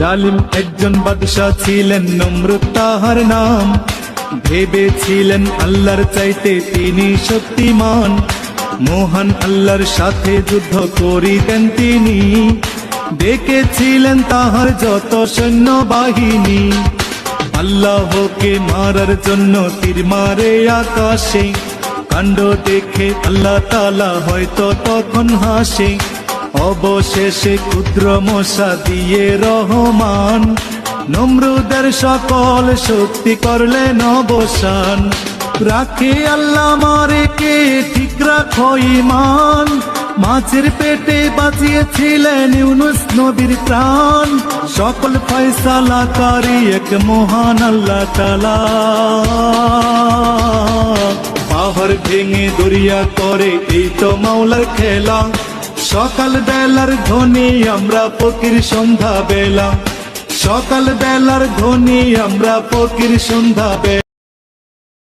জালিম একজন বাদশা ছিলেন, নমরুদ তাহার নাম। ভেবেছিলেন আল্লাহর চাইতে তিনি শক্তিমান, মহান আল্লাহর সাথে যুদ্ধ করিতেন তিনি। দেখেছিলেন তাহার যত সৈন্য বাহিনী, আল্লাহকে মারার জন্য তীর মারে আকাশে। কাণ্ড দেখে আল্লাহ তাআলা হয়তো তখন হাসে। অবশেষে ক্ষুদ্র মশা দিয়ে রহমান নমরুদের সকল শক্তি করলেন অবসান। রাখে আল্লাহ মারে কে, ঠিক রাখো ঈমান। মাছের পেটে বাঁচিয়েছিলেন ইউনুস নবীর প্রাণ। সকল ফয়সালাকারী এক মহান আল্লাহ তাআলা। পাহাড় ভেঙে দরিয়া করে এই তো মাওলার খেলা। সকাল বেলার ধ্বনি আমরা ফকির সন্ধ্যা বেলা, সকাল বেলার ধ্বনি আমরা ফকির সন্ধ্যা বেলা।